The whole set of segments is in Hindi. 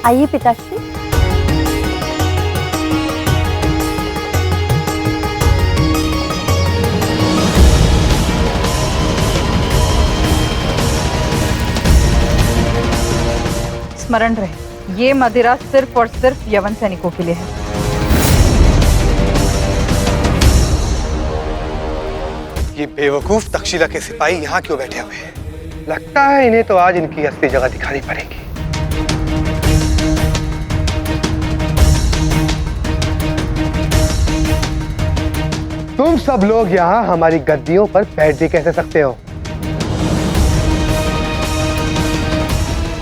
आइए पिताश्री। स्मरण रहे, ये मदिरा सिर्फ और सिर्फ यवन सैनिकों के लिए है। ये बेवकूफ तक्षशिला के सिपाही यहाँ क्यों बैठे हुए हैं? लगता है इन्हें तो आज इनकी असली जगह दिखानी पड़ेगी। तुम सब लोग यहाँ हमारी गद्दियों पर बैठ भी कैसे सकते हो?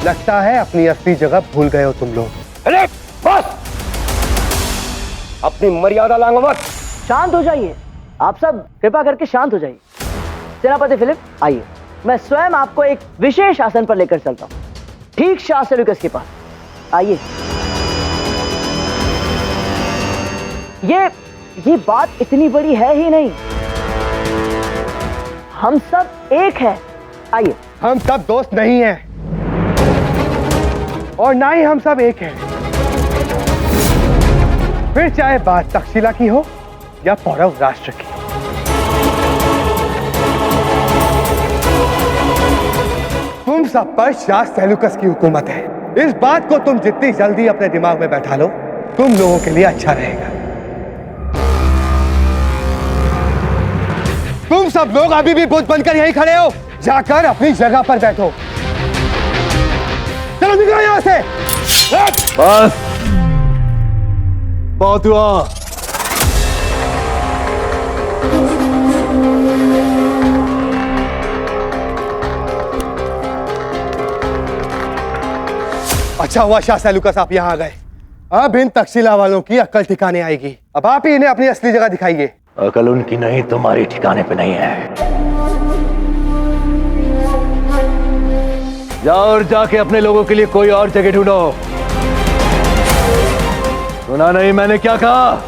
लगता है अपनी असली जगह भूल गए हो तुम लोग। अरे बस, अपनी मर्यादा लांघो मत। शांत हो जाइए, आप सब कृपा करके शांत हो जाइए। सेनापति फिलिप, आइए, मैं स्वयं आपको एक विशेष आसन पर लेकर चलता हूं, ठीक शाह सेल्यूकस के पास। आइए। ये बात इतनी बड़ी है ही नहीं, हम सब एक हैं। आइए। हम सब दोस्त नहीं हैं और ना ही हम सब एक हैं। फिर चाहे बात तक्षशिला की हो या पौरव राष्ट्र की। तुम सब पर शाह सेल्यूकस की हुकूमत है। इस बात को तुम जितनी जल्दी अपने दिमाग में बैठा लो, तुम लोगों के लिए अच्छा रहेगा। तुम सब लोग अभी भी बुत बनकर यहीं खड़े हो, जाकर अपनी जगह पर बैठो। चलो निकलो यहां से। बस, बहुत हुआ। अच्छा हुआ शाह सेल्यूकस आप यहाँ आ गए। अब इन तक्षशिला वालों की अक्ल ठिकाने आएगी। अब आप ही इन्हें अपनी असली जगह दिखाइए। अकल उनकी नहीं, तुम्हारी ठिकाने पे नहीं है। जाओ और जाके अपने लोगों के लिए कोई और जगह ढूंढो। सुना नहीं मैंने क्या कहा?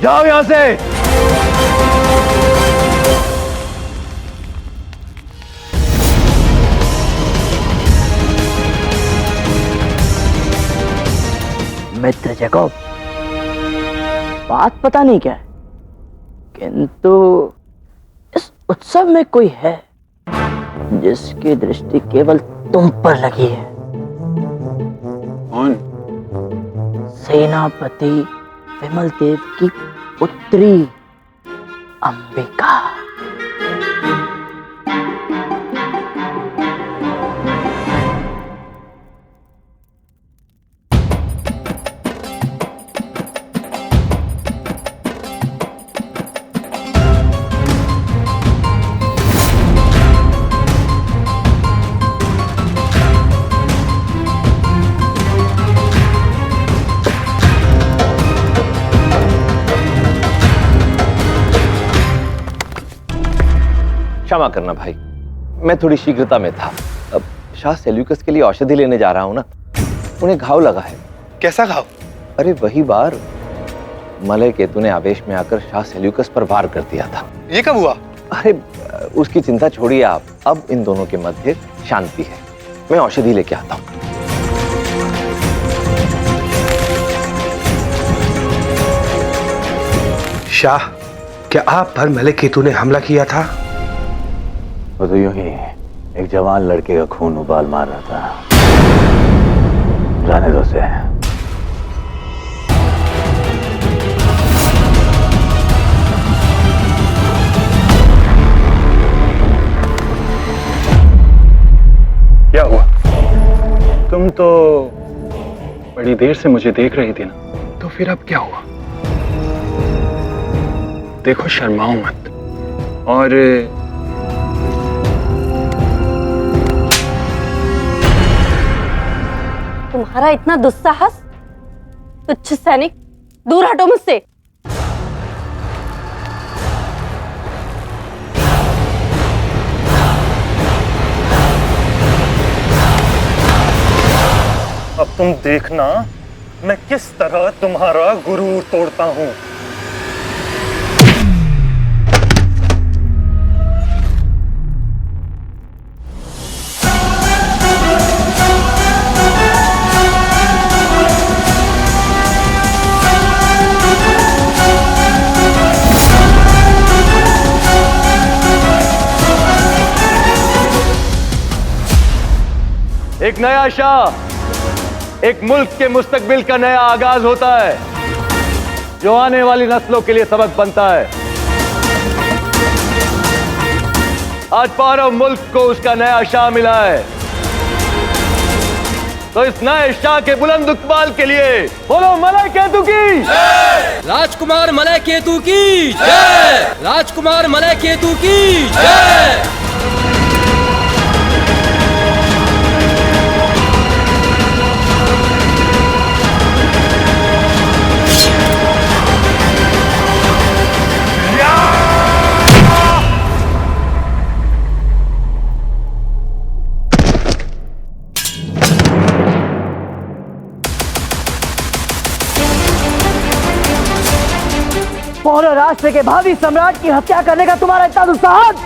जाओ यहां से। मित्र जैकब, बात पता नहीं क्या है, किंतु इस उत्सव में कोई है जिसकी दृष्टि केवल तुम पर लगी है। कौन? सेनापति विमल देव की पुत्री अंबिका। क्षमा करना भाई, मैं थोड़ी शीघ्रता में था। अब शाह सेल्यूकस के लिए औषधि लेने जा रहा हूं ना, उन्हें घाव लगा है। कैसा घाव? अरे वही बार मलय केतु ने आवेश में आकर शाह सेल्यूकस पर वार कर दिया था। ये कब हुआ? अरे उसकी चिंता छोड़िए आप, अब इन दोनों के मध्य शांति है। मैं औषधि लेके आता हूं। शाह, क्या आप पर मलय केतु ने हमला किया था? वो तो यूं ही एक जवान लड़के का खून उबाल मार रहा था। जाने दो उसे। क्या हुआ? तुम तो बड़ी देर से मुझे देख रही थी ना, तो फिर अब क्या हुआ? देखो, शर्माओ मत। और तुम्हारा इतना दुस्साहस? तुच्छ सैनिक, दूर हटो मुझसे। अब तुम देखना मैं किस तरह तुम्हारा गुरूर तोड़ता हूं। एक नया शाह, एक मुल्क के मुस्तकबिल का नया आगाज होता है, जो आने वाली नस्लों के लिए सबक बनता है। आज पारो मुल्क को उसका नया शाह मिला है, तो इस नए शाह के बुलंद इकबाल के लिए बोलो मलय केतु की राजकुमार मलय केतु की जय। राजकुमार मलय केतु की जय। और राष्ट्र के भावी सम्राट की हत्या करने का तुम्हारा इतना दुस्साहस?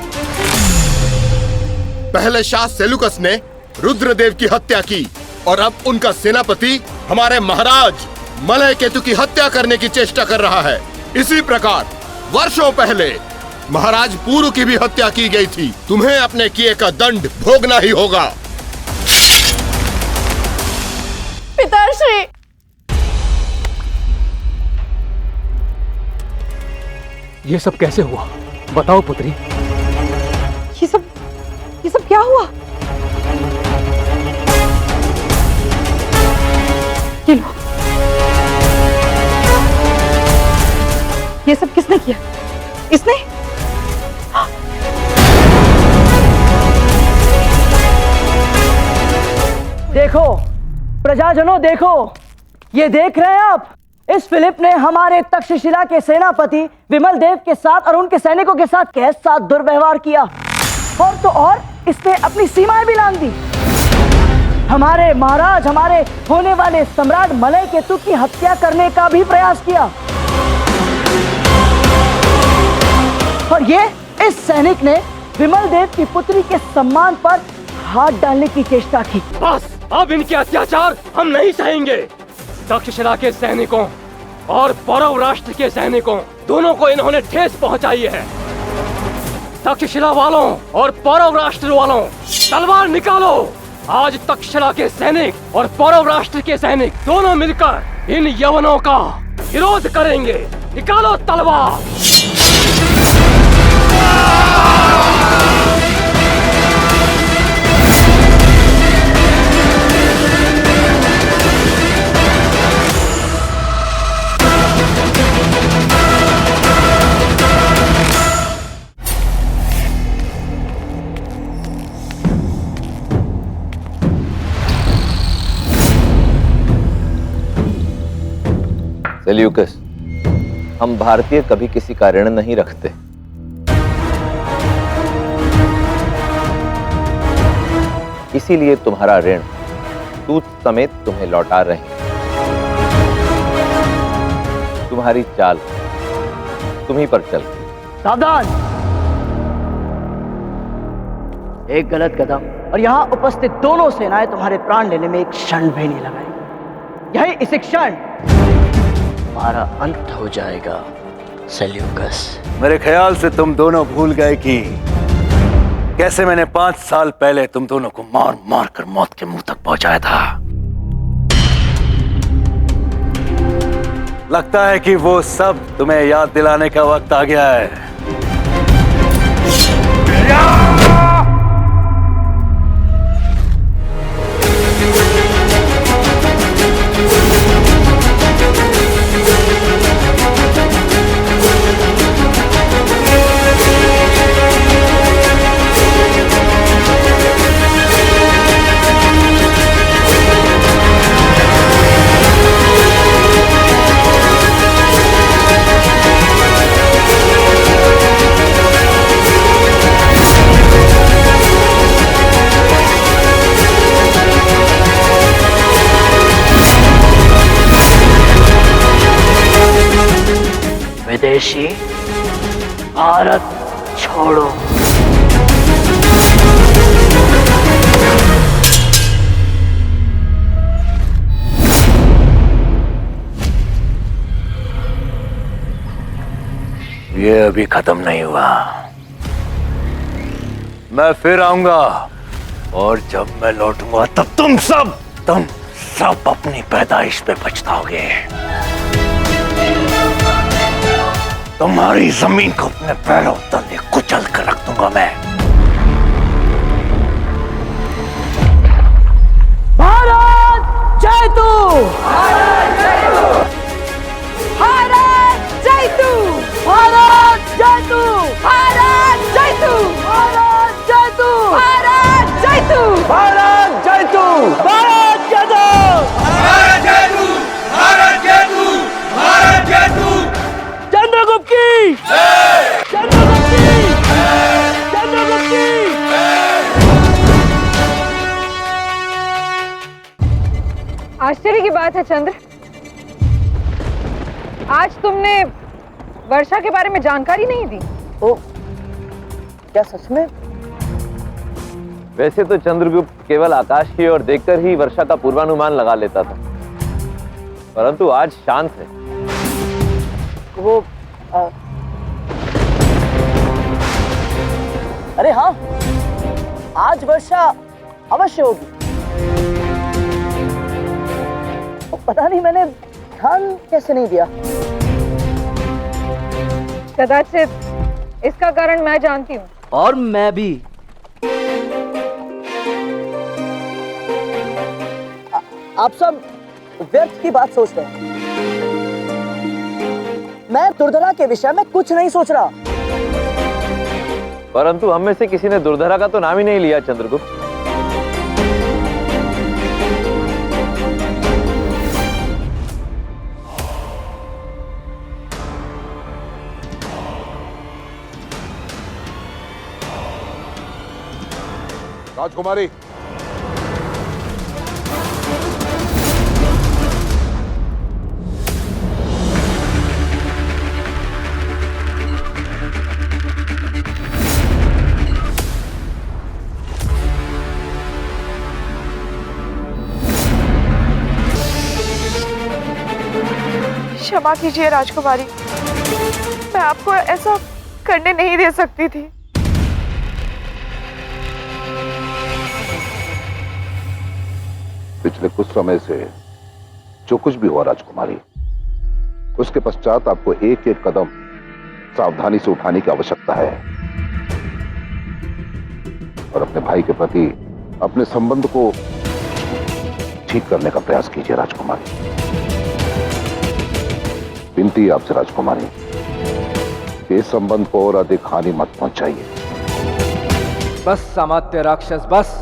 पहले शाह सेलुकस ने रुद्रदेव की हत्या की और अब उनका सेनापति हमारे महाराज मलय केतु की हत्या करने की चेष्टा कर रहा है। इसी प्रकार वर्षों पहले महाराज पूरु की भी हत्या की गई थी। तुम्हें अपने किए का दंड भोगना ही होगा। पिताश्री, ये सब कैसे हुआ? बताओ पुत्री। ये सब क्या हुआ? ये लो, ये सब किसने किया? इसने? देखो प्रजाजनों, देखो, ये देख रहे हैं आप? इस फिलिप ने हमारे तक्षशिला के सेनापति विमल देव के साथ और उनके सैनिकों के साथ कैसा दुर्व्यवहार किया, और तो और इसने अपनी सीमाएं भी लांघ दी। हमारे महाराज, हमारे होने वाले सम्राट मलय केतु की हत्या करने का भी प्रयास किया, और ये इस सैनिक ने विमल देव की पुत्री के सम्मान पर हाथ डालने की चेष्टा की। बस, अब इनके अत्याचार हम नहीं सहेंगे। तक्षशिला के सैनिकों और पौरव राष्ट्र के सैनिकों दोनों को इन्होंने ठेस पहुंचाई है। तक्षशिला वालों और पौरव राष्ट्र वालों, तलवार निकालो। आज तक्षशिला के सैनिक और पौरव राष्ट्र के सैनिक दोनों मिलकर इन यवनों का विरोध करेंगे। निकालो तलवार। सेल्यूकस, हम भारतीय कभी किसी का ऋण नहीं रखते। इसीलिए तुम्हारा ऋण सूद समेत तुम्हें लौटा रहे हैं। तुम्हारी चाल तुम्हीं पर चल। सावधान! एक गलत कदम और यहाँ उपस्थित दोनों सेनाएं तुम्हारे प्राण लेने में एक क्षण भी नहीं लगाएंगी। यही इसी क्षण हमारा अंत हो जाएगा सेल्यूकस। मेरे ख्याल से तुम दोनों भूल गए कि कैसे मैंने 5 साल पहले तुम दोनों को मार मार कर मौत के मुंह तक पहुंचाया था। लगता है कि वो सब तुम्हें याद दिलाने का वक्त आ गया है। विदेशी, भारत छोड़ो। ये अभी खत्म नहीं हुआ। मैं फिर आऊंगा और जब मैं लौटूंगा तब तुम सब अपनी पैदाइश पे पछताओगे। तुम्हारी जमीन को अपने पैरों तले कुचल कर रख दूंगा मैं। भारत जय तू! भारत जय तू! भारत जय तू! भारत जय तू! भारत जय तू! भारत जय तू! भारत जय तू! भारत जय तू! भारत जय तू! भारत जय तू! भारत जय तू! भारत जय तू! चंद्रगुप्त की चंद्रगुप्त की चंद्रगुप्त की। आश्चर्य की बात है चंद्र, आज तुमने वर्षा के बारे में जानकारी नहीं दी। ओ, क्या सच में? वैसे तो चंद्रगुप्त केवल आकाश की ओर देखकर ही वर्षा का पूर्वानुमान लगा लेता था, परंतु आज शांत है। वो अरे हाँ, आज वर्षा अवश्य होगी। पता नहीं मैंने ध्यान कैसे नहीं दिया। कदाचित इसका कारण मैं जानती हूँ। और मैं भी। आप सब व्यर्थ की बात सोच रहे हैं। मैं दुर्धरा के विषय में कुछ नहीं सोच रहा। परंतु हम में से किसी ने दुर्धरा का तो नाम ही नहीं लिया चंद्रगुप्त। राजकुमारी, क्षमा कीजिए राजकुमारी, मैं आपको ऐसा करने नहीं दे सकती थी। पिछले कुछ समय से जो कुछ भी हुआ राजकुमारी, उसके पश्चात आपको एक एक कदम सावधानी से उठाने की आवश्यकता है और अपने भाई के प्रति अपने संबंध को ठीक करने का प्रयास कीजिए राजकुमारी। विनती है आपसे राजकुमारी कि इस संबंध को और अधिक हानि मत पहुंचाइए। बस सामात्य राक्षस, बस।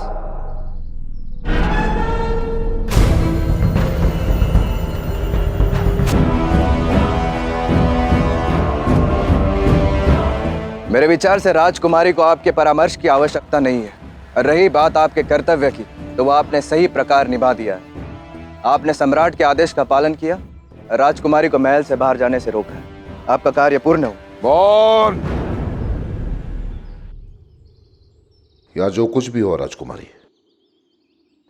मेरे विचार से राजकुमारी को आपके परामर्श की आवश्यकता नहीं है। और रही बात आपके कर्तव्य की, तो वह आपने सही प्रकार निभा दिया है। आपने सम्राट के आदेश का पालन किया, राजकुमारी को महल से बाहर जाने से रोका है। आपका कार्य पूर्ण हो। मौन! या जो कुछ भी हो राजकुमारी,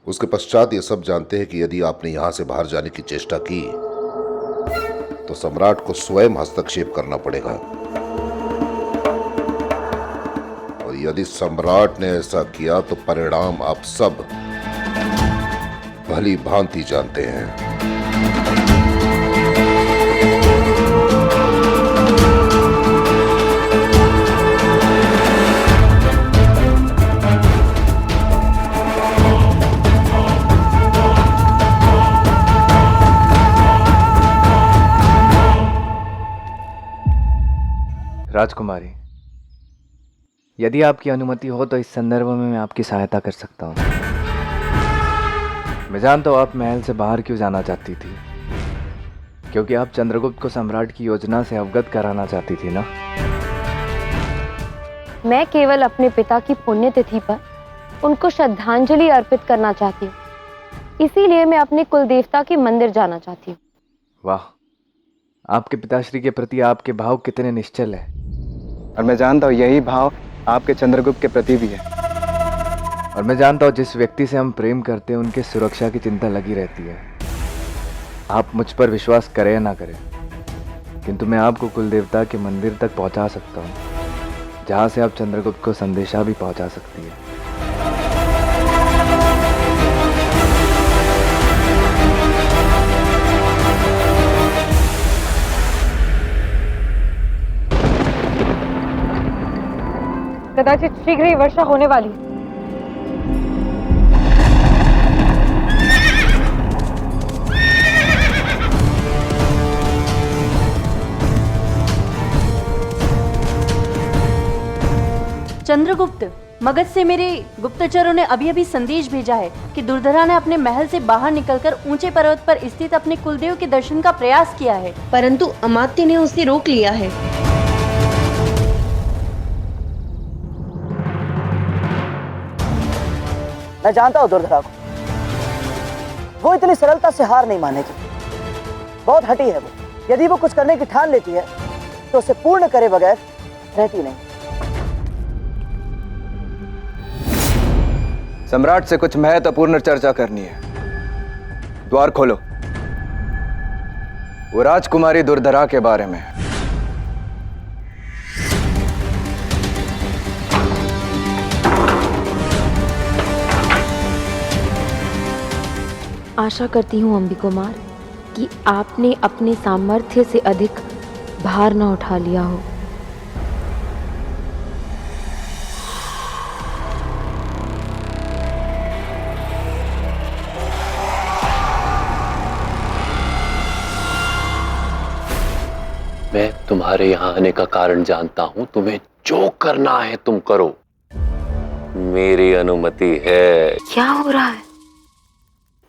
उसके पश्चात ये सब जानते हैं कि यदि आपने यहां से बाहर जाने की चेष्टा की तो सम्राट को स्वयं हस्तक्षेप करना पड़ेगा। और यदि सम्राट ने ऐसा किया तो परिणाम आप सब भली भांति जानते हैं। राजकुमारी, यदि आपकी अनुमति हो तो इस संदर्भ में मैं आपकी सहायता कर सकता हूँ। मैं जानता हूँ आप महल से बाहर क्यों जाना चाहती थी, क्योंकि आप चंद्रगुप्त को सम्राट की योजना से अवगत कराना चाहती थी ना। मैं केवल अपने पिता की पुण्यतिथि पर उनको श्रद्धांजलि अर्पित करना चाहती हूँ। इसीलिए मैं अपने कुल देवता के मंदिर जाना चाहती हूँ। वाह, आपके पिताश्री के प्रति आपके भाव कितने निश्चल है। और मैं जानता हूँ यही भाव आपके चंद्रगुप्त के प्रति भी है। और मैं जानता हूँ जिस व्यक्ति से हम प्रेम करते हैं उनके सुरक्षा की चिंता लगी रहती है। आप मुझ पर विश्वास करें या ना करें, किंतु मैं आपको कुल देवता के मंदिर तक पहुंचा सकता हूँ, जहाँ से आप चंद्रगुप्त को संदेशा भी पहुंचा सकती है। कदाचित शीघ्र ही वर्षा होने वाली है। चंद्रगुप्त, मगध से मेरे गुप्तचरों ने अभी अभी संदेश भेजा है कि दुर्धरा ने अपने महल से बाहर निकलकर ऊंचे पर्वत पर स्थित अपने कुलदेव के दर्शन का प्रयास किया है, परंतु अमात्य ने उसे रोक लिया है। मैं जानता हूँ दुर्धरा को, वो इतनी सरलता से हार नहीं मानेगी। बहुत हठी है वो। यदि वो कुछ करने की ठान लेती है तो उसे पूर्ण करे बगैर रहती नहीं। सम्राट से कुछ महत्वपूर्ण चर्चा करनी है। द्वार खोलो। वो राजकुमारी दुर्धरा के बारे में। आशा करती हूँ अंबी कुमार कि आपने अपने सामर्थ्य से अधिक भार न उठा लिया हो। मैं तुम्हारे यहाँ आने का कारण जानता हूं। तुम्हें जो करना है तुम करो, मेरी अनुमति है। क्या हो रहा है?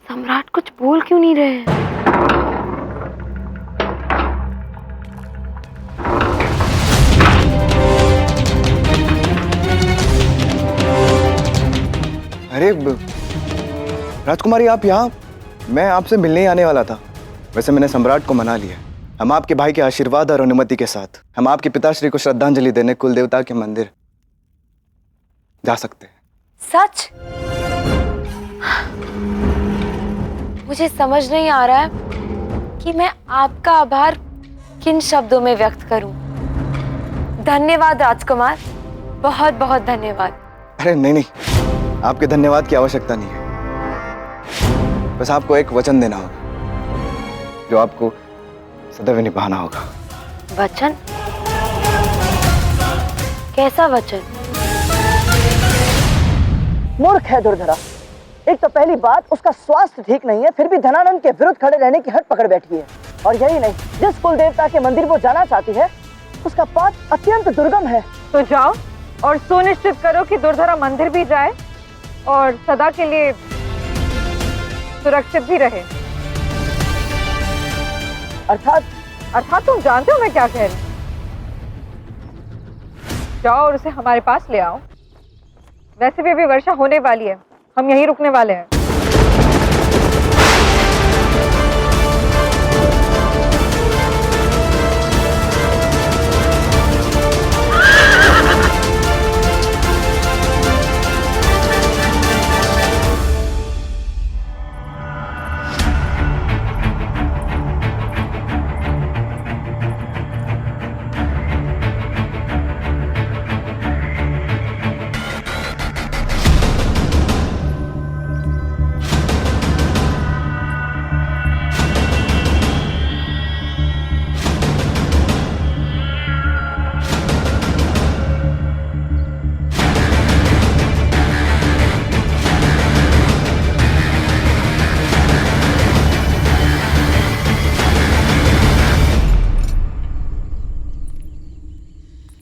सम्राट कुछ बोल क्यों नहीं रहे हैं? अरे राजकुमारी, आप यहाँ? मैं आपसे मिलने ही आने वाला था। वैसे मैंने सम्राट को मना लिया। हम आपके भाई के आशीर्वाद और अनुमति के साथ हम आपके पिताश्री को श्रद्धांजलि देने कुल देवता के मंदिर जा सकते हैं। सच? मुझे समझ नहीं आ रहा है कि मैं आपका आभार किन शब्दों में व्यक्त करूं। धन्यवाद राजकुमार, बहुत बहुत धन्यवाद। अरे नहीं, आपके धन्यवाद की आवश्यकता नहीं है। बस आपको एक वचन देना होगा जो आपको सदैव निभाना होगा। वचन? कैसा वचन? मूर्ख है दुर्धरा। एक तो पहली बात, उसका स्वास्थ्य ठीक नहीं है, फिर भी धनानंद के विरुद्ध खड़े रहने की हट पकड़ बैठी है। और यही नहीं, जिस कुल देवता के मंदिर वो जाना चाहती है उसका पथ अत्यंत दुर्गम है। तो जाओ और सुनिश्चित करो कि दुर्धरा मंदिर भी जाए और सदा के लिए सुरक्षित भी रहे। अर्थात तुम जानते हो मैं क्या कह रही। जाओ और उसे हमारे पास ले आओ। वैसे भी अभी वर्षा होने वाली है, हम यहीं रुकने वाले हैं।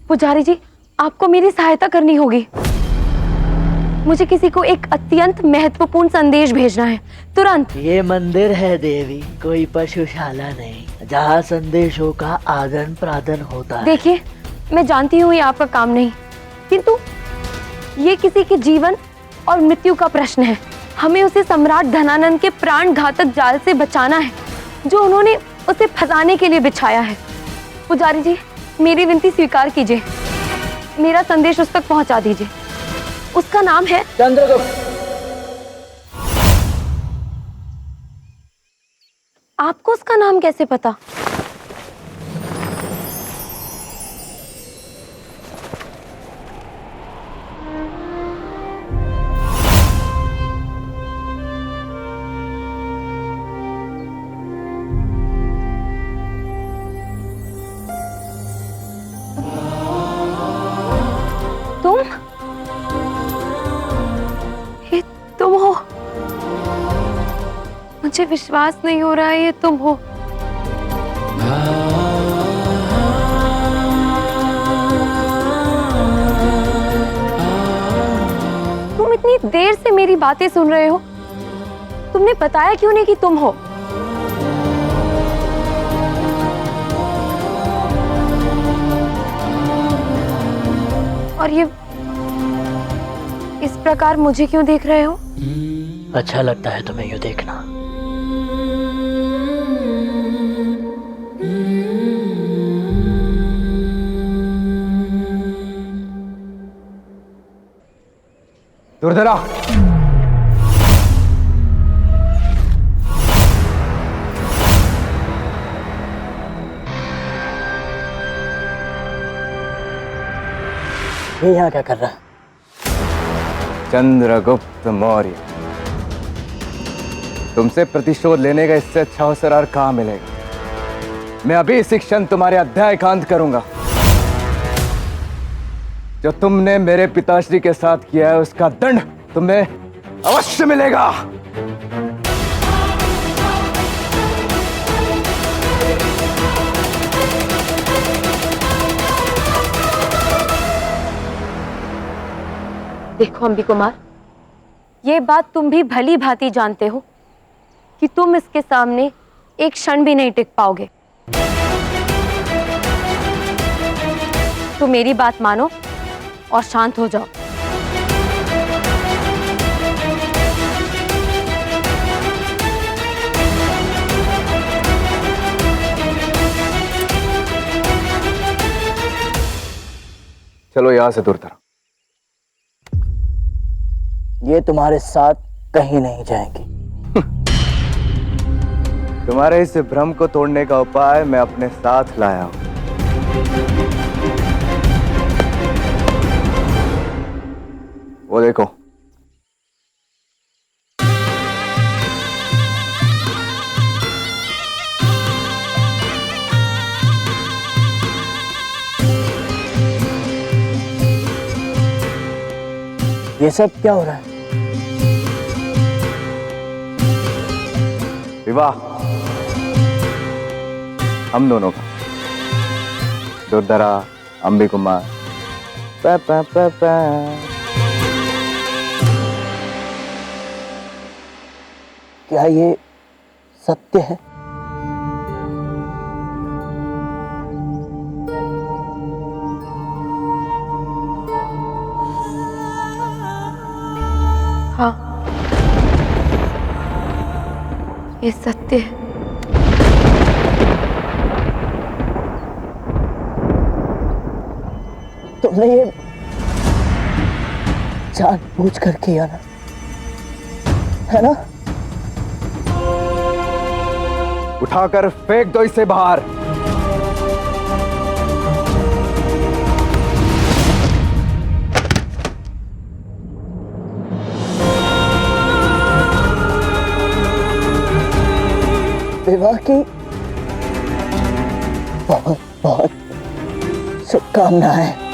पुजारी जी, आपको मेरी सहायता करनी होगी। मुझे किसी को एक अत्यंत महत्वपूर्ण संदेश भेजना है, तुरंत। ये मंदिर है देवी, कोई पशुशाला नहीं जहाँ संदेशों का आदान प्रदान होता है। देखिए, मैं जानती हूँ ये आपका काम नहीं, किंतु ये किसी के जीवन और मृत्यु का प्रश्न है। हमें उसे सम्राट धनानंद के प्राण घातक जाल से बचाना है, जो उन्होंने उसे फंसाने के लिए बिछाया है। पुजारी जी, मेरी विनती स्वीकार कीजिए, मेरा संदेश उस तक पहुंचा दीजिए। उसका नाम है चंद्रगुप्त। आपको उसका नाम कैसे पता? तुम? हो। मुझे विश्वास नहीं हो रहा है ये तुम हो। तुम इतनी देर से मेरी बातें सुन रहे हो, तुमने बताया क्यों नहीं कि तुम हो? और ये इस प्रकार मुझे क्यों देख रहे हो? अच्छा लगता है तुम्हें यूं देखना। दुर्धरा, ये यहाँ क्या कर रहा है? चंद्रगुप्त मौर्य, तुमसे प्रतिशोध लेने का इससे अच्छा अवसर और कहाँ मिलेगा। मैं अभी इसी क्षण तुम्हारे अध्याय का अंत करूंगा। जो तुमने मेरे पिताश्री के साथ किया है उसका दंड तुम्हें अवश्य मिलेगा। देखो अंबी कुमार, ये बात तुम भी भली भांति जानते हो कि तुम इसके सामने एक क्षण भी नहीं टिक पाओगे। तो मेरी बात मानो और शांत हो जाओ। चलो यहां से दूर तरह। ये तुम्हारे साथ कहीं नहीं जाएंगी। तुम्हारे इस भ्रम को तोड़ने का उपाय मैं अपने साथ लाया हूं। वो देखो, ये सब क्या हो रहा है? विवाह हम दोनों का। दुर्धरा, अंबी कुमार। पा, पा, पा, पा। क्या ये सत्य है? हाँ, ये सत्य है। तुमने ये जानबूझ कर किया ना, है ना? उठाकर फेंक दो इसे बाहर। विवाह की बहुत बहुत शुभकामनाएं।